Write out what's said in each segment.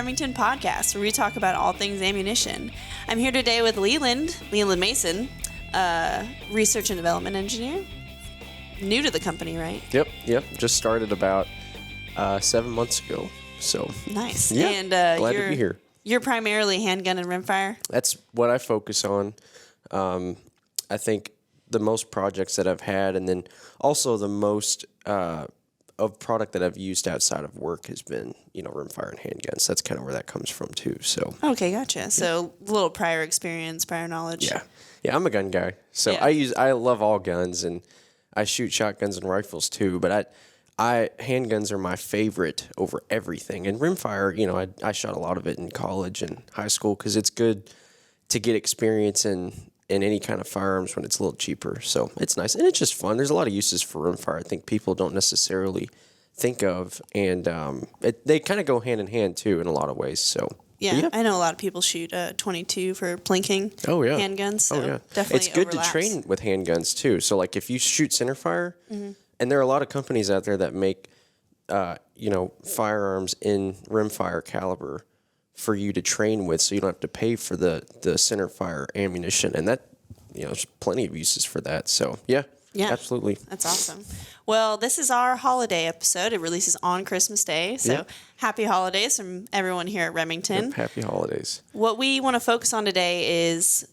Remington podcast, where we talk about all things ammunition. I'm here today with Leland Mason, research and development engineer. New to the company, right? Yep. Just started about 7 months ago. So nice. Yeah, and glad to be here. You're primarily handgun and rimfire? That's what I focus on. I think the most projects that I've had, and then also the most of product that I've used outside of work has been, rimfire and handguns. That's kind of where that comes from too. So okay, gotcha. So a little prior experience, prior knowledge. Yeah. I'm a gun guy. So Yeah. I love all guns, and I shoot shotguns and rifles too. But handguns are my favorite over everything. And rimfire, I shot a lot of it in college and high school because it's good to get experience in any kind of firearms when it's a little cheaper. So it's nice. And it's just fun. There's a lot of uses for rimfire I think people don't necessarily think of. And they kind of go hand in hand, too, in a lot of ways. So Yeah, I know a lot of people shoot 22 for plinking handguns. So definitely it's good overlaps. to train with handguns, too. So, like, if you shoot centerfire, and there are a lot of companies out there that make, firearms in rimfire caliber for you to train with, so you don't have to pay for the centerfire ammunition, and that there's plenty of uses for that. So yeah, absolutely, that's awesome. Well, this is our holiday episode. It releases on Christmas Day, so happy holidays from everyone here at Remington. Yep, happy holidays. What we want to focus on today is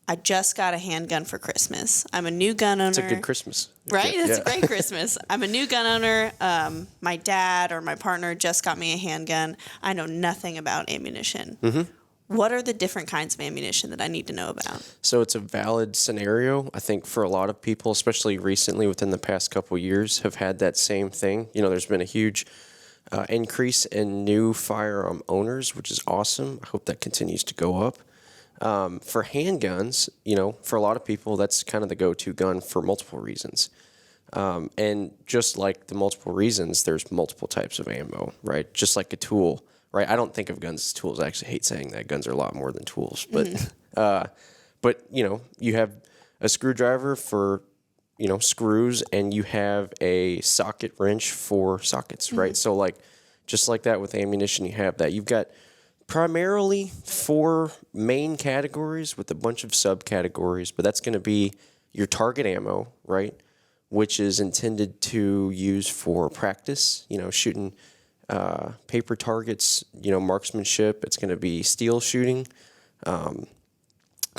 I just got a handgun for Christmas. I'm a new gun owner. It's a good Christmas. Right? It's a great Christmas. I'm a new gun owner. My dad or my partner just got me a handgun. I know nothing about ammunition. Mm-hmm. What are the different kinds of ammunition that I need to know about? So it's a valid scenario. I think for a lot of people, especially recently within the past couple of years, have had that same thing. There's been a huge increase in new firearm owners, which is awesome. I hope that continues to go up. For handguns, for a lot of people, that's kind of the go-to gun for multiple reasons. And just like the multiple reasons, there's multiple types of ammo, right? Just like a tool, right? I don't think of guns as tools. I actually hate saying that. Guns are a lot more than tools. But, you have a screwdriver for, screws, and you have a socket wrench for sockets, right? So, just like that with ammunition, you have that. You've got primarily 4 main categories with a bunch of subcategories, but that's going to be your target ammo, right, which is intended to use for practice, shooting paper targets, marksmanship. It's going to be steel shooting. And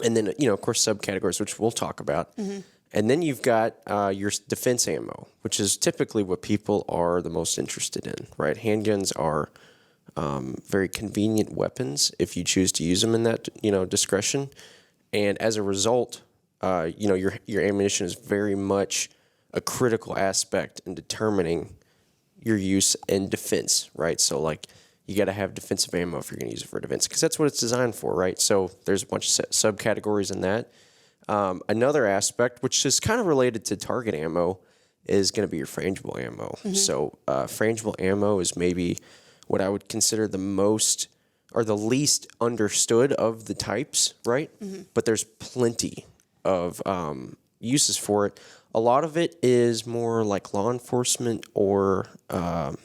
then, of course, subcategories, which we'll talk about. Mm-hmm. And then you've got your defense ammo, which is typically what people are the most interested in, right? Handguns are very convenient weapons if you choose to use them in that, discretion. And as a result, your ammunition is very much a critical aspect in determining your use in defense, right? So, you got to have defensive ammo if you're going to use it for defense, because that's what it's designed for, right? So there's a bunch of subcategories in that. Another aspect, which is kind of related to target ammo, is going to be your frangible ammo. Mm-hmm. So frangible ammo is maybe what I would consider the most or the least understood of the types, right? Mm-hmm. But there's plenty of uses for it. A lot of it is more like law enforcement or kind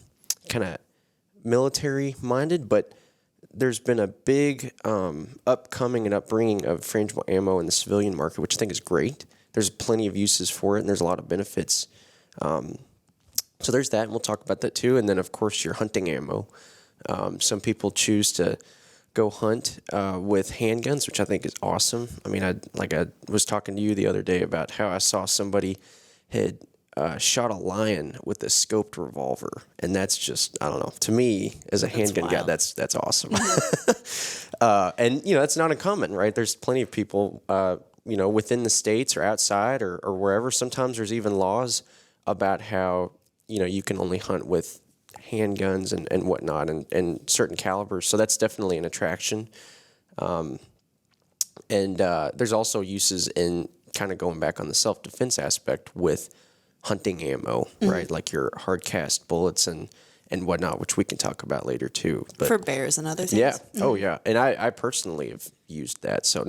of military-minded, but there's been a big upcoming and upbringing of frangible ammo in the civilian market, which I think is great. There's plenty of uses for it, and there's a lot of benefits. So there's that, and we'll talk about that too. And then, of course, your hunting ammo. Some people choose to go hunt with handguns, which I think is awesome. I mean, I was talking to you the other day about how I saw somebody had shot a lion with a scoped revolver, and that's just, I don't know. To me, as a handgun guy, that's awesome. And that's not uncommon, right? There's plenty of people, within the states or outside or wherever. Sometimes there's even laws about how you can only hunt with handguns and whatnot and certain calibers. So that's definitely an attraction. And there's also uses in kind of going back on the self-defense aspect with hunting ammo, right? Like your hard cast bullets and whatnot, which we can talk about later too. But for bears and other things. Yeah. Mm-hmm. Oh yeah. And I personally have used that. So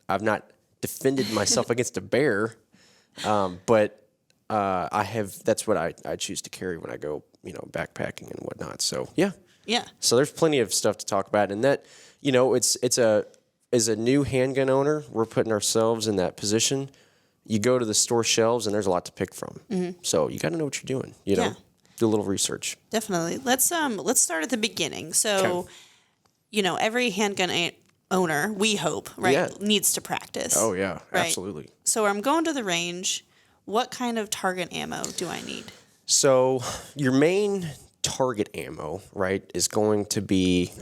I've not defended myself against a bear, but I have. That's what I choose to carry when I go, backpacking and whatnot. So yeah. Yeah. So there's plenty of stuff to talk about, and that, you know, as a new handgun owner, we're putting ourselves in that position. You go to the store shelves, and there's a lot to pick from. So you got to know what you're doing. You know, do a little research. Definitely. Let's start at the beginning. So, you know, every handgun owner, we hope, right, needs to practice. Oh yeah, right? absolutely. So I'm going to the range. What kind of target ammo do I need? So your main target ammo, right, is going to be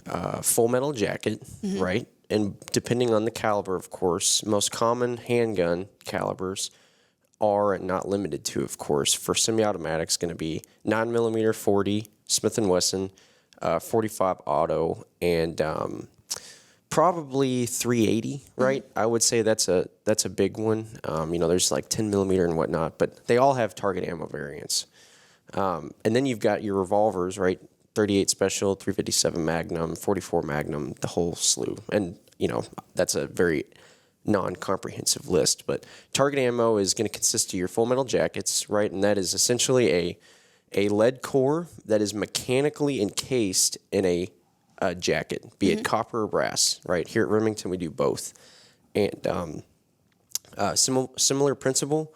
full metal jacket, right? And depending on the caliber, of course, most common handgun calibers are not limited to, of course. For semi-automatics, going to be 9mm 40 Smith & Wesson, 45 auto, and probably 380, right? I would say that's a big one. You know, there's like 10mm and whatnot, but they all have target ammo variants. And then you've got your revolvers, right? 38 Special, 357 Magnum, 44 Magnum, the whole slew. And, you know, that's a very non-comprehensive list. But target ammo is going to consist of your full metal jackets, right? And that is essentially a lead core that is mechanically encased in a jacket, be it copper or brass, right? Here at Remington, we do both. And similar principle.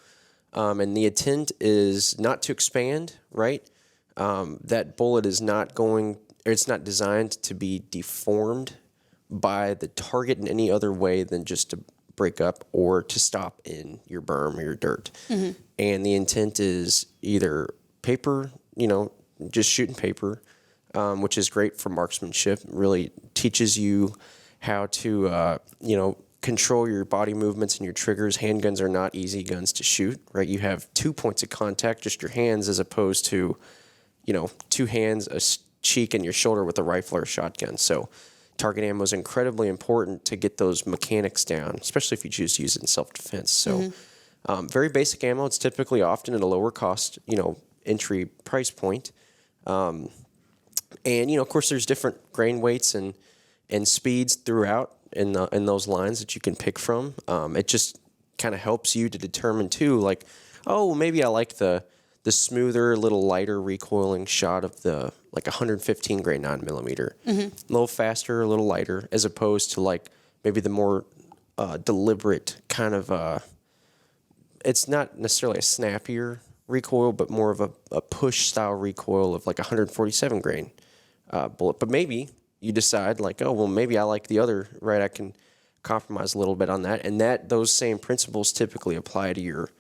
And the intent is not to expand, right? That bullet is not it's not designed to be deformed by the target in any other way than just to break up or to stop in your berm or your dirt. And the intent is either paper, you know, just shooting paper, which is great for marksmanship. Really teaches you how to, you know, control your body movements and your triggers. Handguns are not easy guns to shoot, right? You have 2 points of contact, just your hands, as opposed to, you know, 2 hands, a cheek, and your shoulder with a rifle or a shotgun. So target ammo is incredibly important to get those mechanics down, especially if you choose to use it in self-defense. So very basic ammo. It's typically often at a lower cost, you know, entry price point. And, you know, of course, there's different grain weights and speeds throughout in those lines that you can pick from. It just kind of helps you to determine, too, like, oh, maybe I like the smoother, little lighter recoiling shot of the, like, 115 grain 9mm. A little faster, a little lighter, as opposed to, like, maybe the more deliberate kind of, it's not necessarily a snappier recoil, but more of a push-style recoil of, like, 147 grain bullet. But maybe you decide, like, oh, well, maybe I like the other, right? I can compromise a little bit on that. And those same principles typically apply to your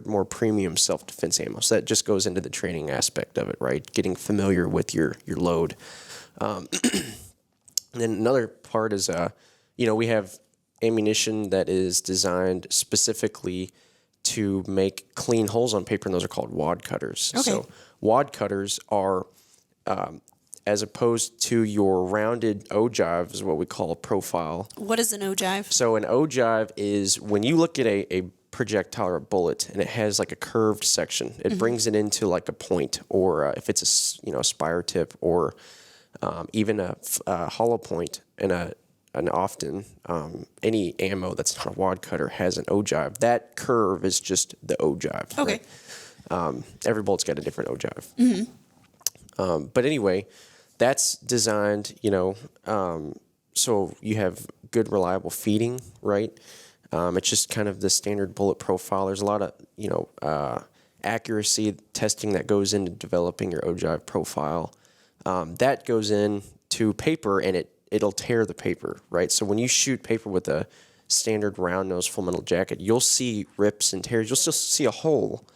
more premium self-defense ammo. So that just goes into the training aspect of it, right? Getting familiar with your load. And then another part is, you know, we have ammunition that is designed specifically to make clean holes on paper, and those are called wad cutters. Okay. So wad cutters are, as opposed to your rounded ogive, is what we call a profile. What is an ogive? So an ogive is when you look at a projectile or a bullet and it has like a curved section, it brings it into like a point, or if it's a spire tip, or even a hollow point, and often any ammo that's not a wad cutter has an ogive. That curve is just the ogive. Okay. Right? Every bullet's got a different ogive. But anyway, that's designed, you know, so you have good, reliable feeding, right? It's just kind of the standard bullet profile. There's a lot of, you know, accuracy testing that goes into developing your ogive profile. That goes into paper, and it'll tear the paper, right? So when you shoot paper with a standard round nose full metal jacket, you'll see rips and tears. You'll still see a hole,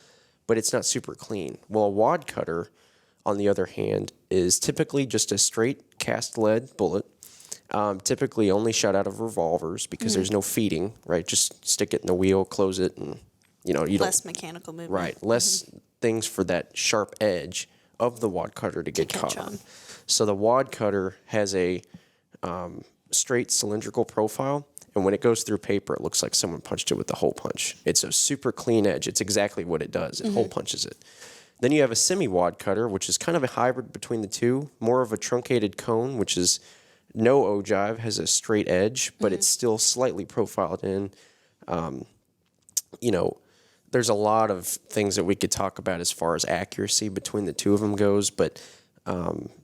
but it's not super clean. Well, a wad cutter, on the other hand, is typically just a straight cast lead bullet, typically only shot out of revolvers because there's no feeding, right? Just stick it in the wheel, close it, and, you know, you less mechanical movement. Right, less things for that sharp edge of the wad cutter to get caught on. So the wad cutter has a straight cylindrical profile, and when it goes through paper, it looks like someone punched it with a hole punch. It's a super clean edge. It's exactly what it does. It hole punches it. Then you have a semi-wad cutter, which is kind of a hybrid between the two, more of a truncated cone, which is no ogive, has a straight edge, but it's still slightly profiled in. You know, there's a lot of things that we could talk about as far as accuracy between the two of them goes, but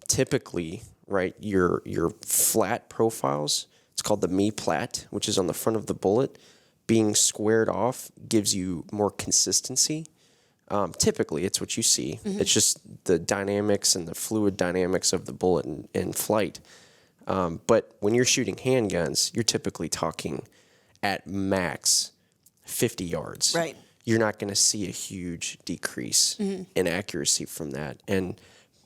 typically, right, your flat profiles, it's called the me-plat, which is on the front of the bullet, being squared off gives you more consistency. Typically, it's what you see. It's just the dynamics and the fluid dynamics of the bullet in flight. But when you're shooting handguns, you're typically talking at max 50 yards. Right. You're not going to see a huge decrease in accuracy from that. And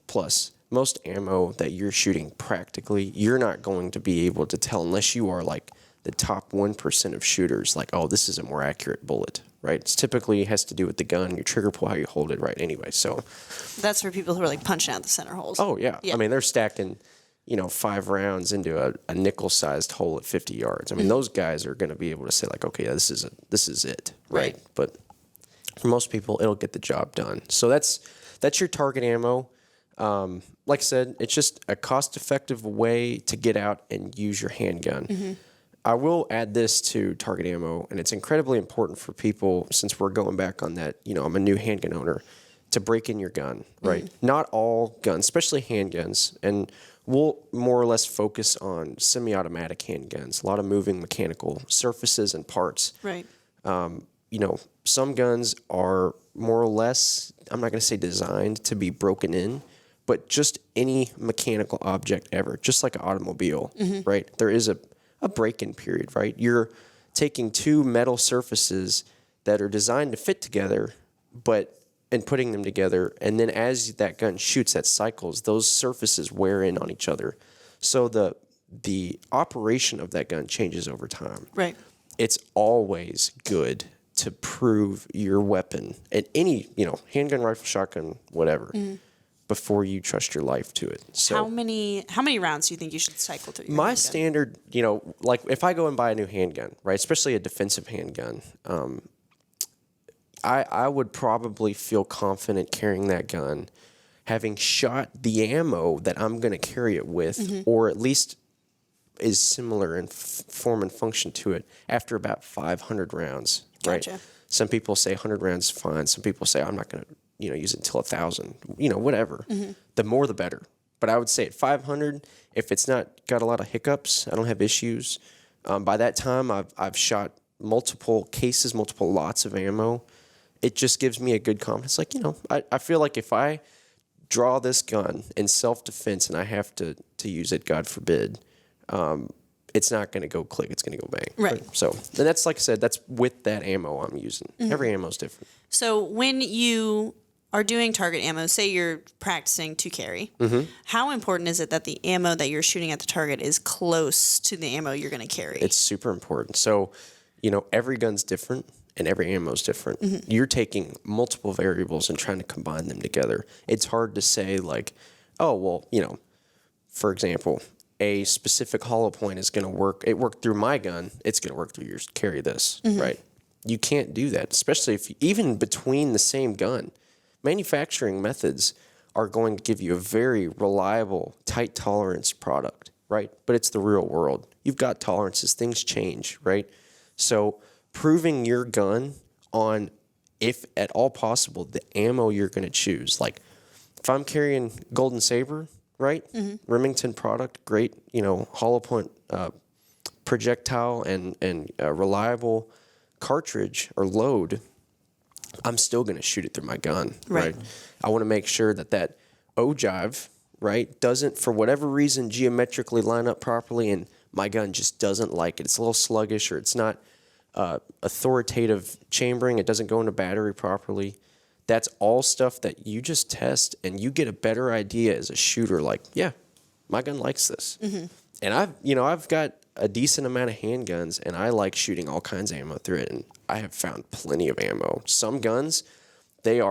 plus, most ammo that you're shooting practically, you're not going to be able to tell unless you are like the top 1% of shooters, like, oh, this is a more accurate bullet, right? It's typically has to do with the gun, your trigger pull, how you hold it, right? Anyway, so. That's for people who are like punching out the center holes. Oh, yeah. I mean, they're stacking, 5 rounds into a nickel-sized hole at 50 yards. I mean, those guys are going to be able to say, like, okay, yeah, this is it, right? But for most people, it'll get the job done. So that's your target ammo. Like I said, it's just a cost-effective way to get out and use your handgun. I will add this to target ammo, and it's incredibly important for people, since we're going back on that, I'm a new handgun owner, to break in your gun, right? Not all guns, especially handguns, and we'll more or less focus on semi-automatic handguns, a lot of moving mechanical surfaces and parts. Right. Some guns are more or less, I'm not going to say designed to be broken in, but just any mechanical object ever, just like an automobile, right? There is a break-in period, right? You're taking two metal surfaces that are designed to fit together, and putting them together, and then as that gun shoots at cycles, those surfaces wear in on each other. So the operation of that gun changes over time. Right. It's always good to prove your weapon at any, handgun, rifle, shotgun, whatever, before you trust your life to it. So how many rounds do you think you should cycle through your my handgun? standard, like if I go and buy a new handgun, right, especially a defensive handgun, I would probably feel confident carrying that gun, having shot the ammo that I'm going to carry it with, or at least is similar in form and function to it after about 500 rounds, Gotcha. right? Some people say 100 rounds is fine. Some people say I'm not going to, use it until 1,000, whatever. The more the better. But I would say at 500, if it's not got a lot of hiccups, I don't have issues. By that time, I've shot multiple cases, multiple lots of ammo. It just gives me a good confidence. Like, I feel like if I draw this gun in self-defense and I have to use it, God forbid, it's not going to go click. It's going to go bang. Right. So, and that's, like I said, that's with that ammo I'm using. Every ammo is different. So when you are doing target ammo, say you're practicing to carry, how important is it that the ammo that you're shooting at the target is close to the ammo you're going to carry? It's super important. So, every gun's different. And every ammo is different. You're taking multiple variables and trying to combine them together. It's hard to say like, oh, well, for example, a specific hollow point is going to work. It worked through my gun. It's going to work through yours. Carry this, right? You can't do that, especially if even between the same gun. Manufacturing methods are going to give you a very reliable, tight tolerance product, right? But it's the real world. You've got tolerances. Things change, right? So proving your gun on, if at all possible, the ammo you're going to choose. Like if I'm carrying Golden Saber, right? Remington product, great, hollow point projectile and reliable cartridge or load, I'm still going to shoot it through my gun, right? I want to make sure that ogive, right, doesn't, for whatever reason, geometrically line up properly, and my gun just doesn't like it. It's a little sluggish, or it's not authoritative chambering. It doesn't go into battery properly. That's all stuff that you just test, and you get a better idea as a shooter. Like, yeah, my gun likes this. And I've got a decent amount of handguns, and I like shooting all kinds of ammo through it. And I have found plenty of ammo. Some guns, they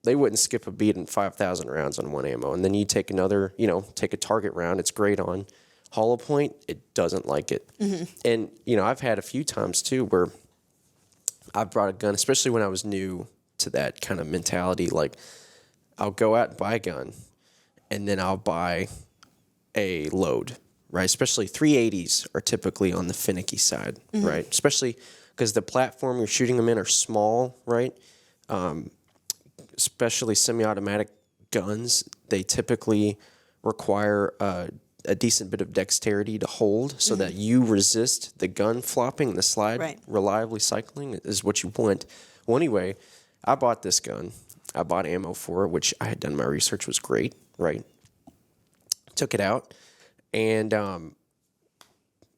wouldn't skip a beat in 5,000 rounds on one ammo. And then you take another, take a target round. It's great on hollow point. It doesn't like it. And, I've had a few times too where I've brought a gun, especially when I was new to that kind of mentality. Like I'll go out and buy a gun, and then I'll buy a load, right? Especially 380s are typically on the finicky side, right? Especially because the platform you're shooting them in are small, right? Especially semi-automatic guns, they typically require a decent bit of dexterity to hold so that you resist the gun flopping, the slide reliably cycling is what you want. Well, anyway, I bought this gun. I bought ammo for it, which I had done my research, was great, right? Took it out and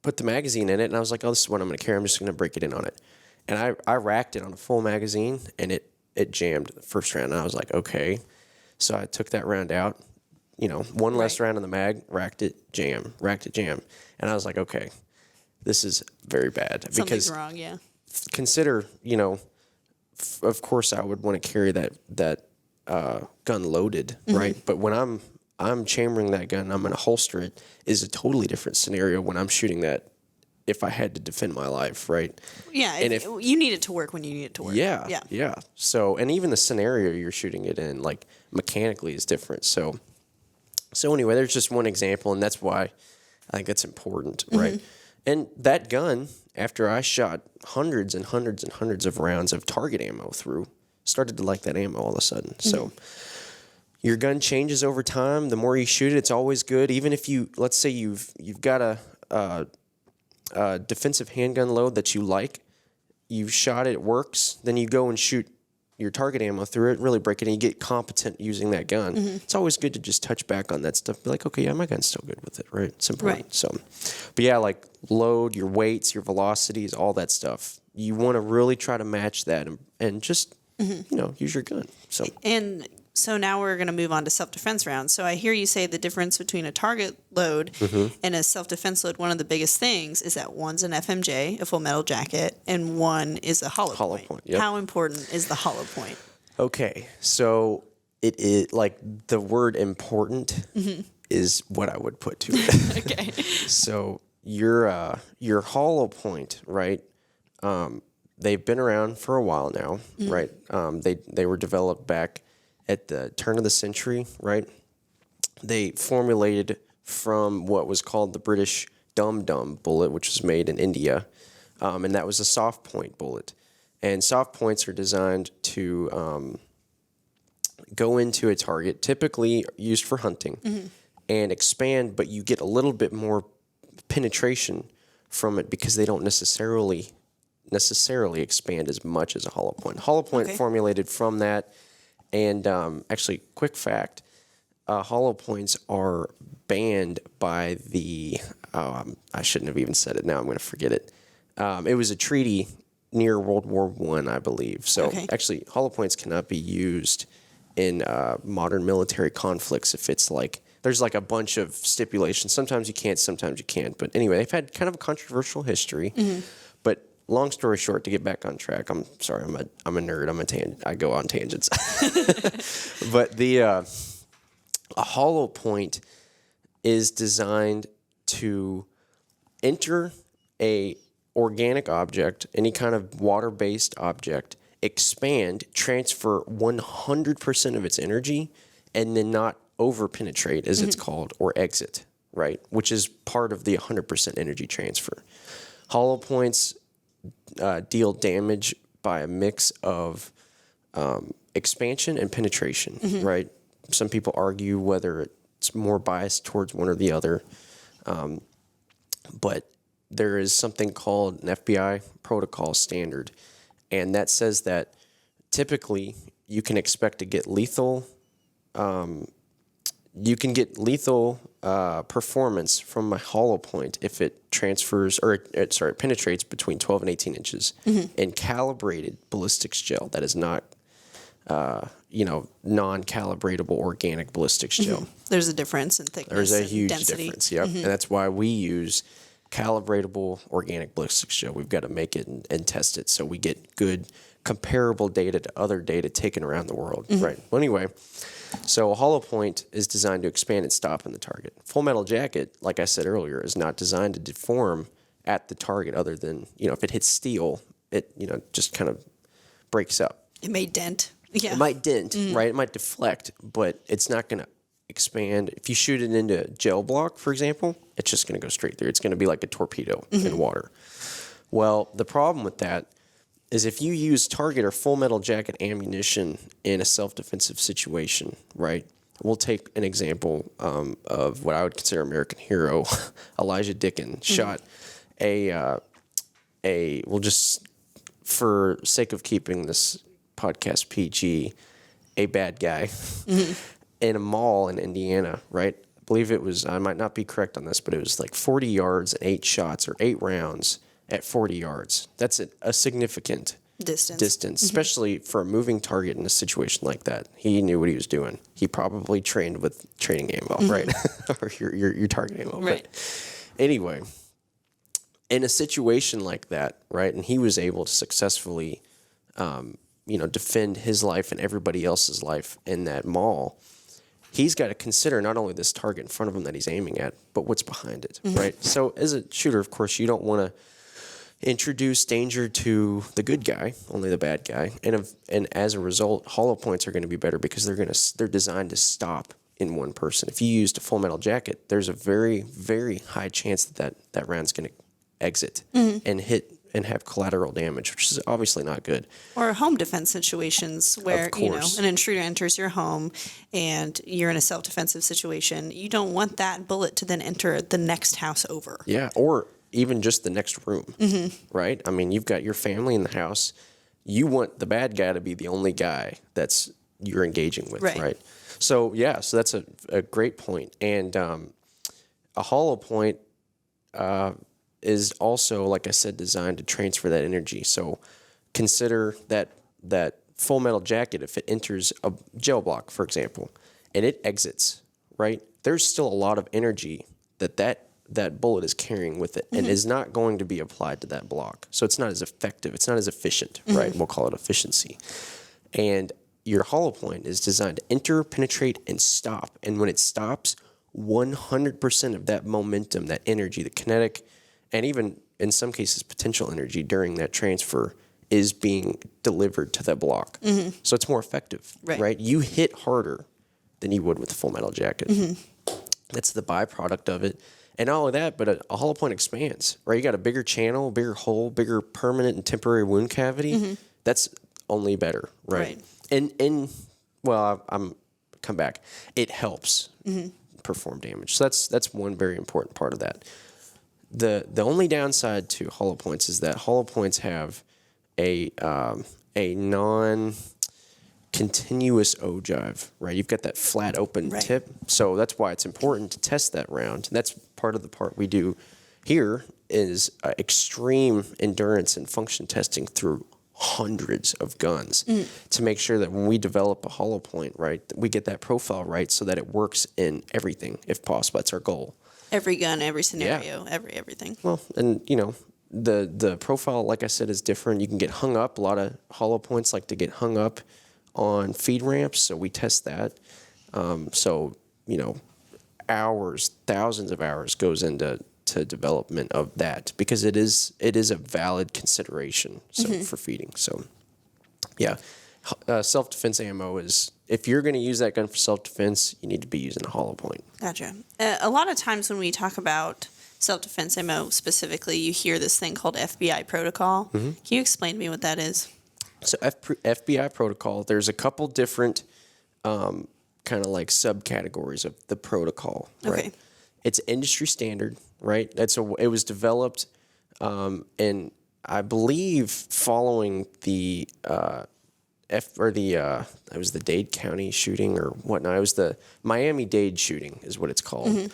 put the magazine in it, and I was like, oh, this is what I'm going to carry. I'm just going to break it in on it. And I racked it on a full magazine, and it jammed the first round. And I was like, okay. So I took that round out, one less round in the mag, racked it, jam. And I was like, okay, this is very bad. Something's wrong, yeah. Consider, of course I would want to carry that gun loaded, right? But when I'm chambering that gun, I'm going to holster it, is a totally different scenario when I'm shooting that if I had to defend my life, right? Yeah, and if you need it to work when you need it to work. Yeah. So, and even the scenario you're shooting it in, like, mechanically is different. So anyway, there's just one example, and that's why I think that's important, right? And that gun, after I shot hundreds and hundreds and hundreds of rounds of target ammo through, started to like that ammo all of a sudden. So your gun changes over time. The more you shoot it, it's always good. Even if let's say you've got a defensive handgun load that you like, you've shot it works, then you go and shoot your target ammo through it, really break it, and you get competent using that gun. It's always good to just touch back on that stuff. Be like, okay, yeah, my gun's still good with it, right? It's important. Right. So, but yeah, like load, your weights, your velocities, all that stuff. You want to really try to match that and just, use your gun. So now we're going to move on to self-defense rounds. So I hear you say the difference between a target load and a self-defense load, one of the biggest things is that one's an FMJ, a full metal jacket, and one is a hollow point. Yep. How important is the hollow point? Okay, so it is, like, the word important is what I would put to it. Okay. So your hollow point, right? They've been around for a while now, right? They were developed back at the turn of the century, right? They formulated from what was called the British dum-dum bullet, which was made in India, and that was a soft point bullet. And soft points are designed to go into a target, typically used for hunting, and expand, but you get a little bit more penetration from it because they don't necessarily expand as much as a hollow point. Hollow point formulated from that. And actually, quick fact, hollow points are banned by the, I shouldn't have even said it, now I'm going to forget it. It was a treaty near World War I believe. So actually, hollow points cannot be used in modern military conflicts if it's like, there's like a bunch of stipulations. Sometimes you can't, sometimes you can't. But anyway, they've had kind of a controversial history. But long story short, to get back on track, I'm sorry, I'm a nerd. I go on tangents. But a hollow point is designed to enter a organic object, any kind of water-based object, expand, transfer 100% of its energy, and then not over-penetrate, as it's called, or exit, right? Which is part of the 100% energy transfer. Hollow points deal damage by a mix of expansion and penetration, right? Some people argue whether it's more biased towards one or the other, but there is something called an FBI protocol standard, and that says that typically you can expect to get lethal. You can get lethal performance from a hollow point if it transfers, or it penetrates between 12 and 18 inches in calibrated ballistics gel. That is not, non-calibratable organic ballistics gel. There's a difference in thickness. There's a huge density. difference, and that's why we use calibratable organic ballistics gel. We've got to make it and test it so we get good comparable data to other data taken around the world, right? Well, anyway. So a hollow point is designed to expand and stop in the target. Full metal jacket, like I said earlier, is not designed to deform at the target other than, if it hits steel, it, just kind of breaks up. It may dent. Yeah. It might dent, right? It might deflect, but it's not going to expand. If you shoot it into gel block, for example, it's just going to go straight through. It's going to be like a torpedo in water. Well, the problem with that is if you use target or full metal jacket ammunition in a self-defensive situation, right, we'll take an example of what I would consider American hero, Elijah Dickon, shot we'll just, for sake of keeping this podcast PG, a bad guy in a mall in Indiana, right? I believe it was, I might not be correct on this, but it was like 40 yards and 8 shots or 8 rounds at 40 yards. That's a significant distance, especially for a moving target in a situation like that. He knew what he was doing. He probably trained with training ammo, right? Or your target ammo. Right. But anyway, in a situation like that, right, and he was able to successfully, defend his life and everybody else's life in that mall, he's got to consider not only this target in front of him that he's aiming at, but what's behind it, right? So as a shooter, of course, you don't want to introduce danger to the good guy, only the bad guy. And as a result, hollow points are going to be better because they're designed to stop in one person. If you used a full metal jacket, there's a very, very high chance that round's going to exit and hit and have collateral damage, which is obviously not good. Or home defense situations where, an intruder enters your home and you're in a self-defensive situation. You don't want that bullet to then enter the next house over. Yeah, or even just the next room, right? I mean, you've got your family in the house. You want the bad guy to be the only guy that's you're engaging with, right? So, so that's a great point. And a hollow point is also, like I said, designed to transfer that energy. So consider that full metal jacket, if it enters a gel block, for example, and it exits, right? There's still a lot of energy that bullet is carrying with it and is not going to be applied to that block. So it's not as effective. It's not as efficient, right? We'll call it efficiency. And your hollow point is designed to enter, penetrate, and stop. And when it stops, 100% of that momentum, that energy, the kinetic, and even in some cases potential energy during that transfer is being delivered to that block. So it's more effective, right? You hit harder than you would with a full metal jacket. That's the byproduct of it. And all of that, but a hollow point expands, right? You got a bigger channel, bigger hole, bigger permanent and temporary wound cavity. That's only better, right? And I'm come back. It helps perform damage. So that's one very important part of that. The only downside to hollow points is that hollow points have a non-continuous ogive, right? You've got that flat open tip, so that's why it's important to test that round. And that's part of the part we do here is extreme endurance and function testing through hundreds of guns to make sure that when we develop a hollow point, right, we get that profile right so that it works in everything if possible. That's our goal. Every gun, every scenario, everything. Well, and the profile, like I said, is different. You can get hung up. A lot of hollow points like to get hung up on feed ramps, so we test that. Hours, thousands of hours goes into development of that because it is a valid consideration for feeding. So, self-defense ammo is, if you're going to use that gun for self-defense, you need to be using a hollow point. Gotcha. A lot of times when we talk about self-defense ammo specifically, you hear this thing called FBI protocol. Can you explain to me what that is? So FBI protocol, there's a couple different kind of like subcategories of the protocol, right? Okay. It's industry standard, right? It was developed, and I believe following the it was the Dade County shooting or whatnot. It was the Miami-Dade shooting is what it's called.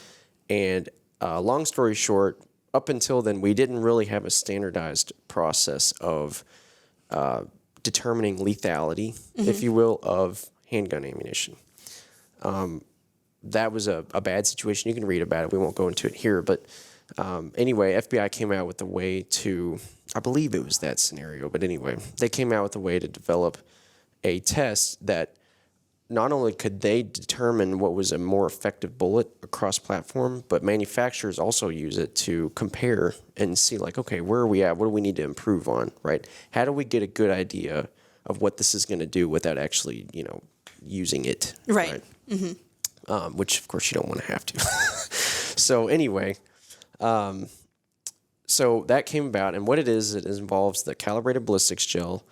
And long story short, up until then, we didn't really have a standardized process of determining lethality, if you will, of handgun ammunition. That was a bad situation. You can read about it. We won't go into it here. But anyway, FBI came out with a way to, I believe it was that scenario, but anyway, they came out with a way to develop a test that not only could they determine what was a more effective bullet across platform, but manufacturers also use it to compare and see like, okay, where are we at? What do we need to improve on, right? How do we get a good idea of what this is going to do without actually, using it? Right. Which of course you don't want to have to. So anyway, so that came about, and what it involves the calibrated ballistics gel,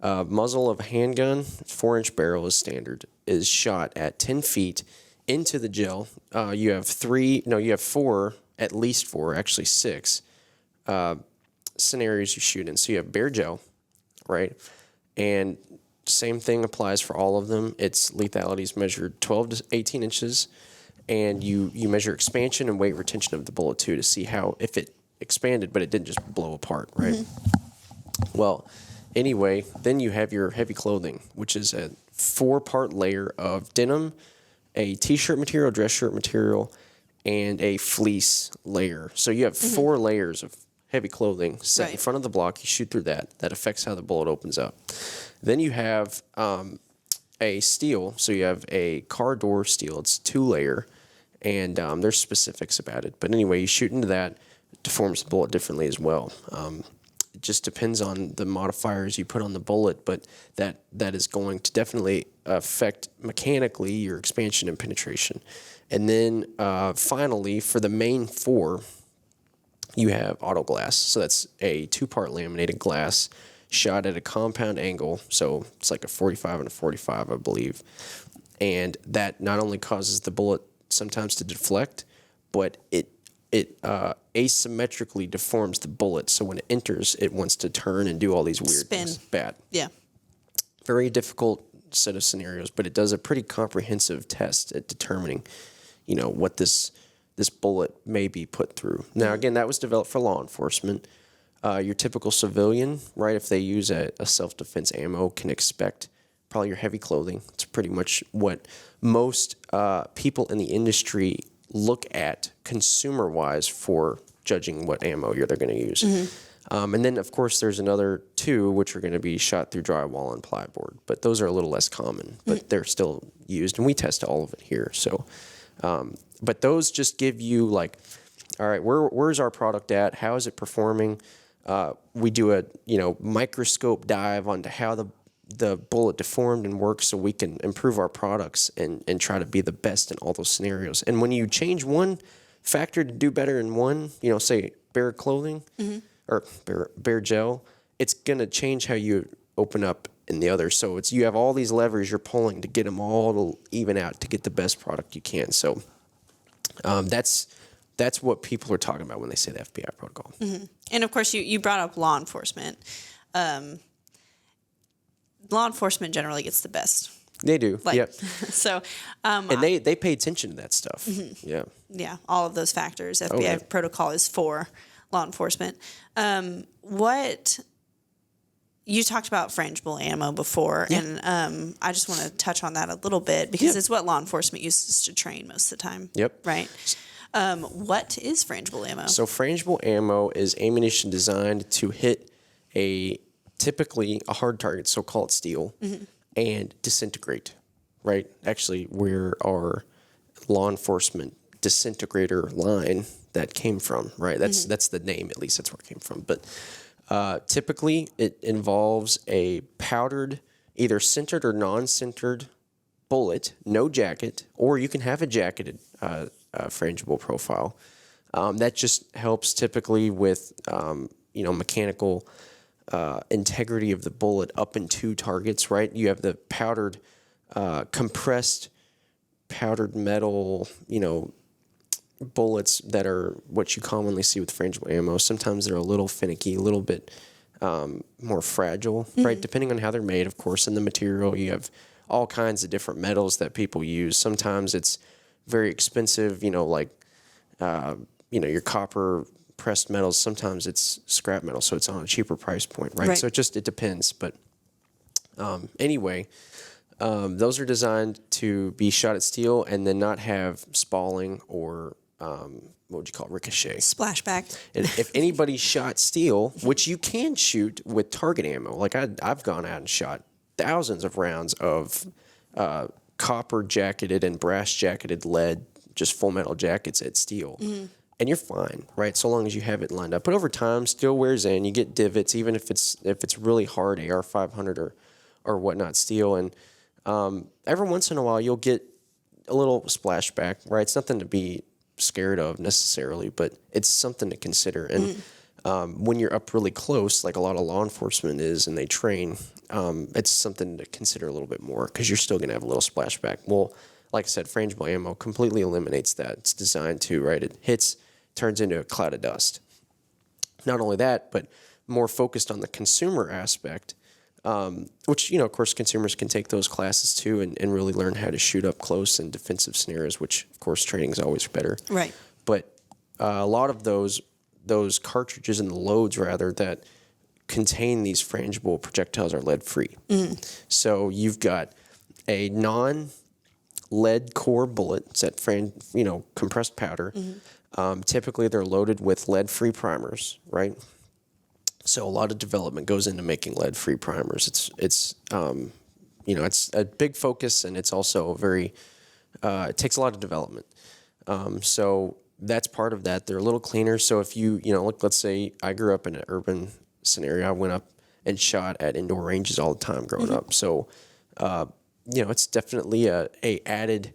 Muzzle of a handgun, 4-inch barrel is standard, is shot at 10 feet into the gel. You have four, at least four, actually six scenarios you shoot in. So you have bare gel, right? And same thing applies for all of them. Its lethality is measured 12 to 18 inches, and you measure expansion and weight retention of the bullet too to see how, if it expanded but it didn't just blow apart, right? Mm-hmm. Well, anyway, then you have your heavy clothing, which is a 4-part layer of denim, a t-shirt material, dress shirt material, and a fleece layer. So you have 4 layers of heavy clothing set in front of the block. You shoot through that. That affects how the bullet opens up. Then you have a steel. So you have a car door steel. It's 2-layer, and there's specifics about it. But anyway, you shoot into that. It deforms the bullet differently as well. It just depends on the modifiers you put on the bullet, but that is going to definitely affect mechanically your expansion and penetration. And then finally, for the main 4, you have auto glass. So that's a 2-part laminated glass shot at a compound angle. So it's like a 45 and a 45, I believe. And that not only causes the bullet sometimes to deflect, but it asymmetrically deforms the bullet. So when it enters, it wants to turn and do all these weird things. Bad. Yeah. Very difficult set of scenarios, but it does a pretty comprehensive test at determining, what this bullet may be put through. Now, again, that was developed for law enforcement. Your typical civilian, right, if they use a self-defense ammo, can expect probably your heavy clothing. It's pretty much what most people in the industry look at consumer-wise for judging what ammo they're going to use. Mm-hmm. And then, of course, there's another 2, which are going to be shot through drywall and plyboard. But those are a little less common, but they're still used, and we test all of it here. So, but those just give you like, all right, where's our product at? How is it performing? We do a microscope dive onto how the bullet deformed and works, so we can improve our products and try to be the best in all those scenarios. And when you change one factor to do better in one, say bare clothing or bare gel, it's gonna change how you open up in the other. So you have all these levers you're pulling to get them all to even out to get the best product you can. So that's what people are talking about when they say the FBI protocol. Mm-hmm. And of course, you brought up law enforcement. Law enforcement generally gets the best. They do. Yep. So, and they pay attention to that stuff. Mm-hmm. Yeah. Yeah. All of those factors. FBI protocol is for law enforcement. What you talked about frangible ammo before, and I just want to touch on that a little bit because it's what law enforcement uses to train most of the time. Yep. Right. What is frangible ammo? So frangible ammo is ammunition designed to hit typically a hard target, so call it steel, and disintegrate, right? Actually, we're our law enforcement disintegrator line that came from, right? That's the name, at least that's where it came from. But typically, it involves a powdered, either centered or non-centered bullet, no jacket, or you can have a jacketed frangible profile. That just helps typically with mechanical integrity of the bullet up into targets, right? You have the powdered, compressed powdered metal, bullets that are what you commonly see with frangible ammo. Sometimes they're a little finicky, a little bit more fragile, right? Depending on how they're made, of course, and the material. You have all kinds of different metals that people use. Sometimes it's very expensive, your copper pressed metals. Sometimes it's scrap metal, so it's on a cheaper price point, right? So it depends. But anyway, those are designed to be shot at steel and then not have spalling or what would you call it? Ricochet. Splashback. And if anybody shot steel, which you can shoot with target ammo, like I've gone out and shot thousands of rounds of copper jacketed and brass jacketed lead, just full metal jackets at steel. And you're fine, right? So long as you have it lined up. But over time, steel wears in. You get divots, even if it's really hard AR-500 or whatnot steel. And every once in a while, you'll get a little splashback, right? It's nothing to be scared of necessarily, but it's something to consider. And when you're up really close, like a lot of law enforcement is, and they train, it's something to consider a little bit more because you're still going to have a little splashback. Well, like I said, frangible ammo completely eliminates that. It's designed to, right? It hits, turns into a cloud of dust. Not only that, but more focused on the consumer aspect, which, of course, consumers can take those classes too and really learn how to shoot up close in defensive scenarios, which, of course, training is always better. Right. But a lot of those cartridges and the loads, rather, that contain these frangible projectiles are lead-free. So you've got a non-lead core bullet. It's that compressed powder. Typically, they're loaded with lead-free primers, right? So a lot of development goes into making lead-free primers. It's a big focus, and it's also very it takes a lot of development. So that's part of that. They're a little cleaner. So if let's say I grew up in an urban scenario, I went up and shot at indoor ranges all the time growing up. So it's definitely a added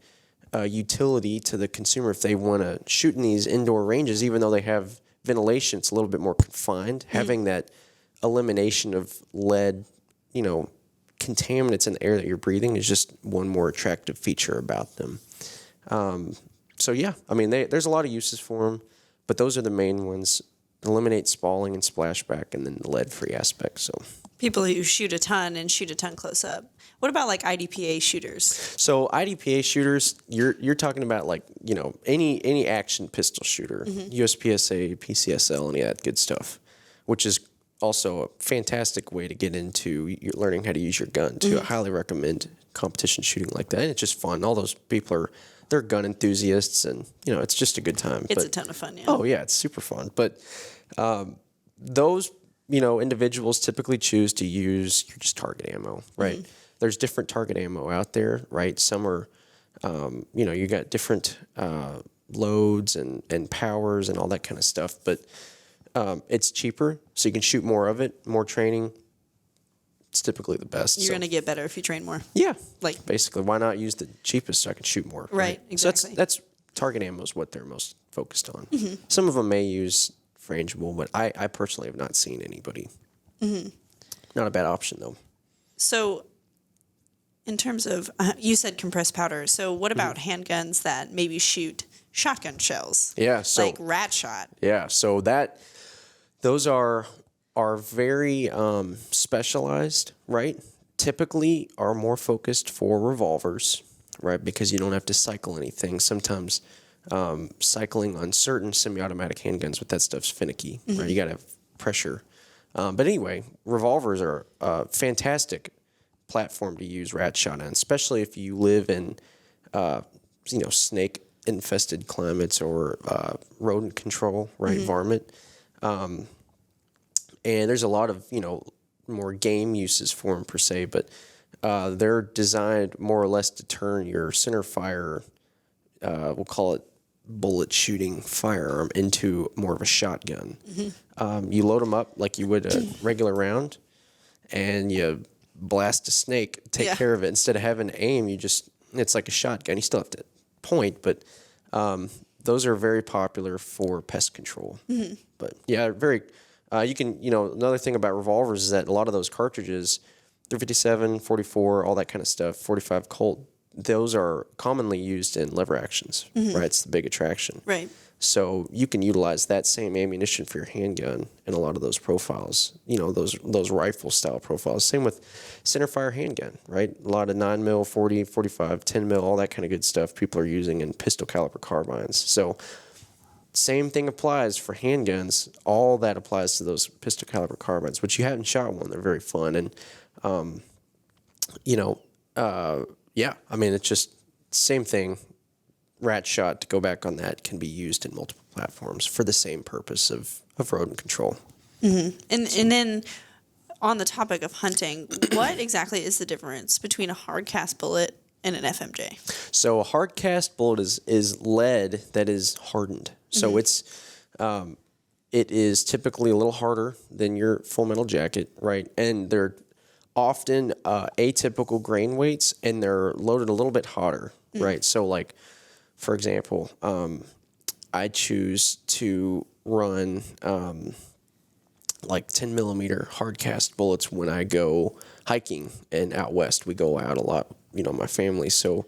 utility to the consumer if they want to shoot in these indoor ranges, even though they have ventilation. It's a little bit more confined. Having that elimination of lead, contaminants in the air that you're breathing is just one more attractive feature about them. So yeah, I mean, there's a lot of uses for them, but those are the main ones. Eliminate spalling and splashback, and then the lead-free aspect. So people who shoot a ton close up. What about like IDPA shooters? So IDPA shooters, you're talking about like any action pistol shooter, USPSA, PCSL, any of that good stuff, which is also a fantastic way to get into learning how to use your gun too. I highly recommend competition shooting like that. And it's just fun. All those people they're gun enthusiasts, and it's just a good time. It's a ton of fun. Yeah. Oh yeah, it's super fun. But those individuals typically choose to use just target ammo, right? There's different target ammo out there, right? Some are, you got different loads and powers and all that kind of stuff, but it's cheaper, so you can shoot more of it, more training. It's typically the best. You're going to get better if you train more. Yeah. Like basically, why not use the cheapest so I can shoot more? Right, exactly. So that's target ammo is what they're most focused on. Some of them may use frangible, but I personally have not seen anybody. Not a bad option, though. So in terms of, you said compressed powder. So what about handguns that maybe shoot shotgun shells? Yeah. So like rat shot. Yeah. So those are very specialized, right? Typically are more focused for revolvers, right? Because you don't have to cycle anything. Sometimes cycling on certain semi-automatic handguns with that stuff's finicky, right? You got to have pressure. But anyway, revolvers are a fantastic platform to use rat shot on, especially if you live in, snake-infested climates or rodent control, right? Varmint. And there's a lot of, more game uses for them per se, but they're designed more or less to turn your center fire, we'll call it bullet shooting firearm, into more of a shotgun. You load them up like you would a regular round, and you blast a snake, take care of it. Instead of having to aim, it's like a shotgun. You still have to point, but those are very popular for pest control. But yeah, very... you can, another thing about revolvers is that a lot of those cartridges, 357, 44, all that kind of stuff, 45 Colt, those are commonly used in lever actions, right? It's the big attraction. Right. So you can utilize that same ammunition for your handgun in a lot of those profiles, those rifle style profiles. Same with centerfire handgun, right? A lot of 9mm, 40, 45, 10mm, all that kind of good stuff people are using in pistol caliber carbines. So same thing applies for handguns. All that applies to those pistol caliber carbines, which you haven't shot one. They're very fun. And, it's just same thing. Rat shot, to go back on that, can be used in multiple platforms for the same purpose of rodent control. And then on the topic of hunting, what exactly is the difference between a hard cast bullet and an FMJ? So a hard cast bullet is lead that is hardened. So it is typically a little harder than your full metal jacket, right? And they're often atypical grain weights, and they're loaded a little bit hotter, right? So like, for example, I choose to run like 10 millimeter hard cast bullets when I go hiking, and out west we go out a lot, my family. So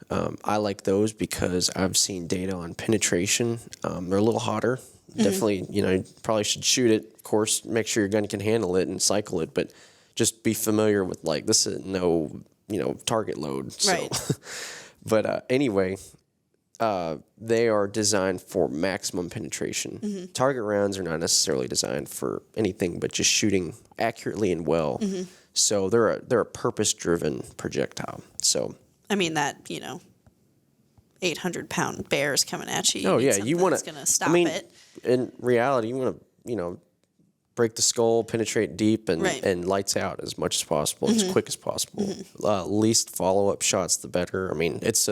I like those because I've seen data on penetration. They're a little hotter. Definitely, you probably should shoot it. Of course, make sure your gun can handle it and cycle it, but just be familiar with like this is no, target load. So. Right. But anyway, they are designed for maximum penetration. Target rounds are not necessarily designed for anything but just shooting accurately and well. So they're a purpose-driven projectile. So I mean that 800-pound bear is coming at you. Oh yeah, you want to going to stop it. In reality, you want to break the skull, penetrate deep, and lights out as much as possible, as quick as possible. Least follow-up shots, the better. I mean, it's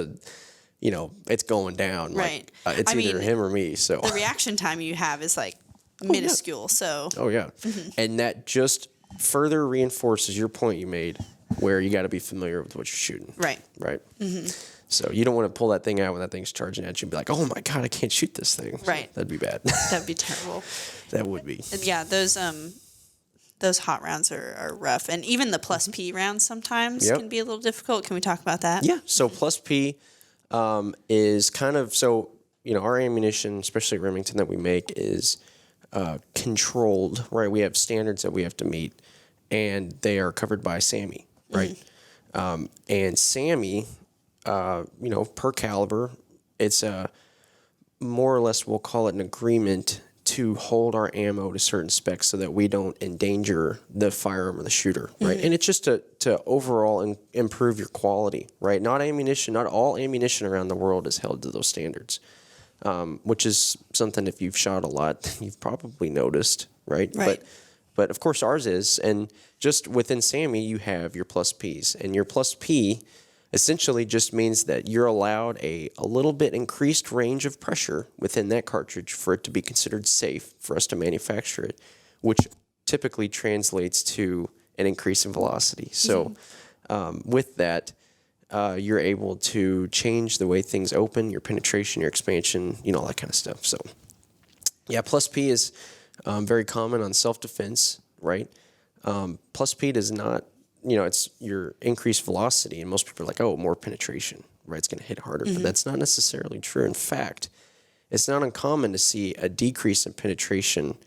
it's going down. Right. Like, it's either him or me. So the reaction time you have is like minuscule. So. Oh yeah, and that just further reinforces your point you made, where you got to be familiar with what you're shooting. Right. Right. So you don't want to pull that thing out when that thing's charging at you and be like, oh my God, I can't shoot this thing. Right. That'd be bad. That'd be terrible. That would be. And yeah, those hot rounds are rough. And even the plus P rounds sometimes can be a little difficult. Can we talk about that? Yeah. So plus P is kind of, our ammunition, especially Remington that we make, is controlled, right? We have standards that we have to meet, and they are covered by SAMI, right? And SAMI, per caliber, it's more or less, we'll call it an agreement to hold our ammo to certain specs so that we don't endanger the firearm or the shooter, right? And it's just to overall improve your quality, right? Not all ammunition around the world is held to those standards, which is something, if you've shot a lot, you've probably noticed, right? But of course ours is, and just within SAMI, you have your plus Ps, and your plus P essentially just means that you're allowed a little bit increased range of pressure within that cartridge for it to be considered safe for us to manufacture it, which typically translates to an increase in velocity. So with that, you're able to change the way things open, your penetration, your expansion, all that kind of stuff. So yeah, plus P is very common on self-defense, right? Plus P does not, it's your increased velocity, and most people are like, oh, more penetration, right? It's going to hit harder, but that's not necessarily true. In fact, it's not uncommon to see a decrease in penetration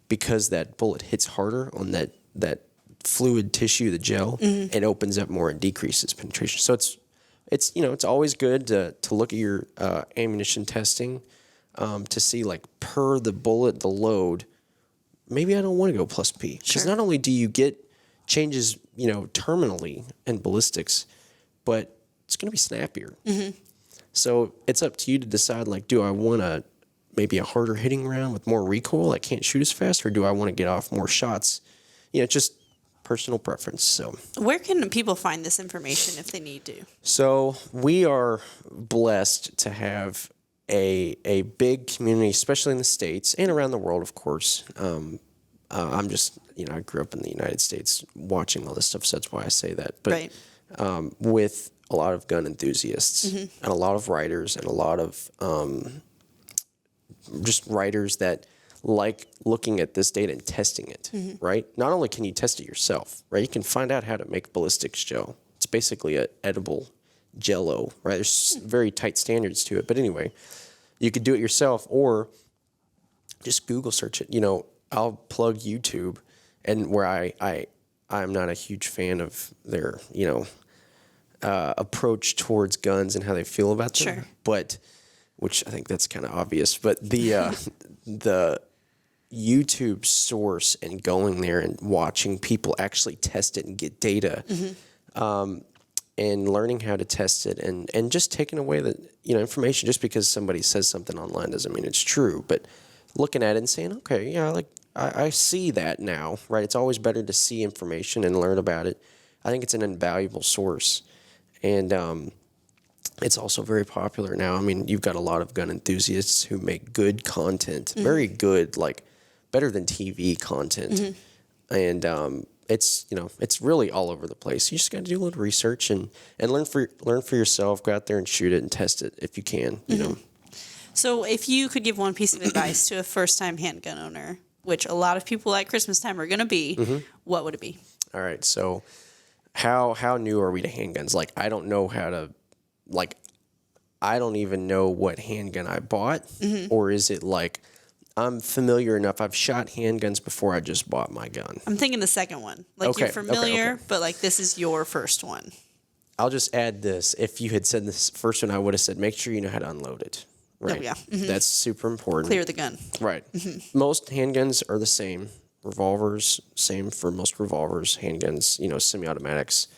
because that bullet hits harder on that fluid tissue, the gel, and opens up more and decreases penetration. So it's always good to look at your ammunition testing to see, like, per the bullet, the load, maybe I don't want to go plus P. Because not only do you get changes, terminally in ballistics, but it's going to be snappier. So it's up to you to decide, like, do I want maybe a harder hitting round with more recoil? I can't shoot as fast, or do I want to get off more shots? Just personal preference. So where can people find this information if they need to? So we are blessed to have a big community, especially in the States and around the world, of course. I'm just, I grew up in the United States watching all this stuff, so that's why I say that. But with a lot of gun enthusiasts and a lot of writers and a lot of just writers that like looking at this data and testing it, right? Not only can you test it yourself, right? You can find out how to make ballistics gel. It's basically an edible Jell-O, right? There's very tight standards to it. But anyway, you could do it yourself or just Google search it. I'll plug YouTube, and where I'm not a huge fan of their, approach towards guns and how they feel about them. But, which I think that's kind of obvious. But the YouTube source and going there and watching people actually test it and get data, and learning how to test it and just taking away the information. Just because somebody says something online doesn't mean it's true. But looking at it and saying, okay, yeah, I see that now, right? It's always better to see information and learn about it. I think it's an invaluable source. And it's also very popular now. I mean, you've got a lot of gun enthusiasts who make good content, very good, like better than TV content. And it's really all over the place. You just got to do a little research and learn for yourself. Go out there and shoot it and test it if you can, you know. So if you could give one piece of advice to a first-time handgun owner, which a lot of people at Christmas time are going to be, what would it be? All right. So how new are we to handguns? Like, I don't know how to, like, I don't even know what handgun I bought. Or is it like, I'm familiar enough. I've shot handguns before I just bought my gun. I'm thinking the second one. Like, you're familiar, but like this is your first one. I'll just add this. If you had said this first one, I would have said, make sure you know how to unload it. Right. Oh, yeah. That's super important. Clear the gun. Right. Most handguns are the same. Revolvers, same for most revolvers. Handguns, semi-automatics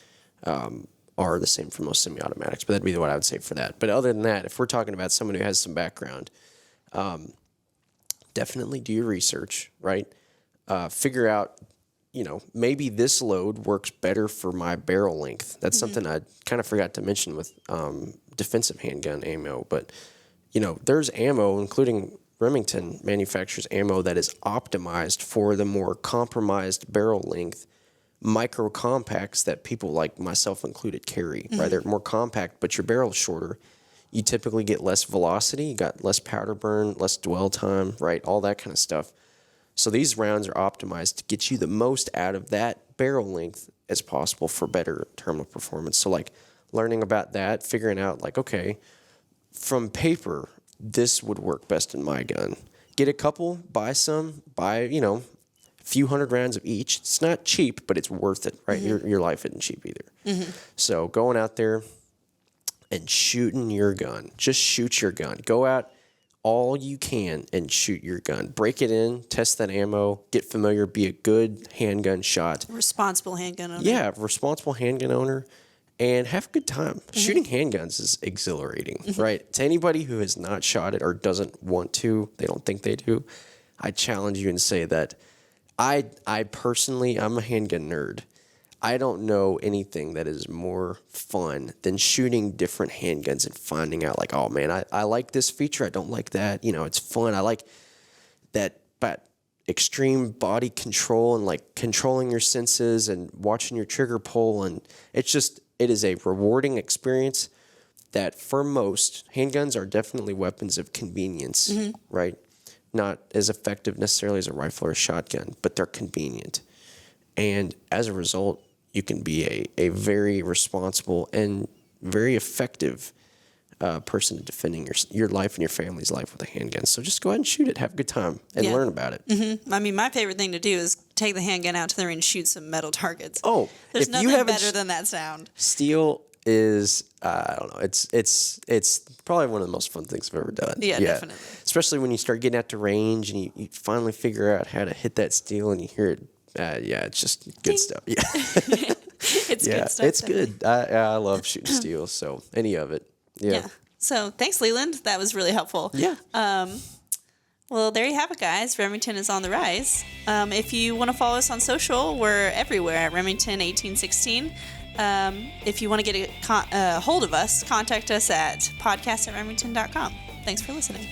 are the same for most semi-automatics. But that'd be what I would say for that. But other than that, if we're talking about someone who has some background, definitely do your research, right? Figure out, maybe this load works better for my barrel length. That's something I kind of forgot to mention with defensive handgun ammo. But, there's ammo, including Remington manufactures ammo that is optimized for the more compromised barrel length micro compacts that people like myself included carry, right? They're more compact, but your barrel's shorter. You typically get less velocity, you got less powder burn, less dwell time, right? All that kind of stuff. So these rounds are optimized to get you the most out of that barrel length as possible for better terminal performance. So like learning about that, figuring out like, okay, from paper, this would work best in my gun. Get a couple, buy a few hundred rounds of each. It's not cheap, but it's worth it, right? Your life isn't cheap either. So going out there and shooting your gun. Just shoot your gun. Go out all you can and shoot your gun. Break it in, test that ammo, get familiar, be a good handgun shot. Responsible handgun owner. Yeah, responsible handgun owner, and have a good time. Shooting handguns is exhilarating, right? To anybody who has not shot it or doesn't want to, they don't think they do, I challenge you and say that I personally, I'm a handgun nerd. I don't know anything that is more fun than shooting different handguns and finding out like, oh man, I like this feature. I don't like that. It's fun. I like that extreme body control and like controlling your senses and watching your trigger pull. And it is a rewarding experience that for most, handguns are definitely weapons of convenience, right? Not as effective necessarily as a rifle or a shotgun, but they're convenient. And as a result, you can be a very responsible and very effective person defending your life and your family's life with a handgun. So just go ahead and shoot it. Have a good time and learn about it. I mean, my favorite thing to do is take the handgun out to the range and shoot some metal targets. Oh, there's nothing better than that sound. Steel is, I don't know, it's probably one of the most fun things I've ever done. Yeah, definitely. Especially when you start getting out to range and you finally figure out how to hit that steel and you hear it. It's just good stuff. Yeah, it's good stuff. It's good. I love shooting steel. So any of it. Yeah. So thanks, Leland. That was really helpful. Yeah. Well, there you have it, guys. Remington is on the rise. If you want to follow us on social, we're everywhere at Remington 1816. If you want to get a hold of us, contact us at podcast@remington.com. Thanks for listening.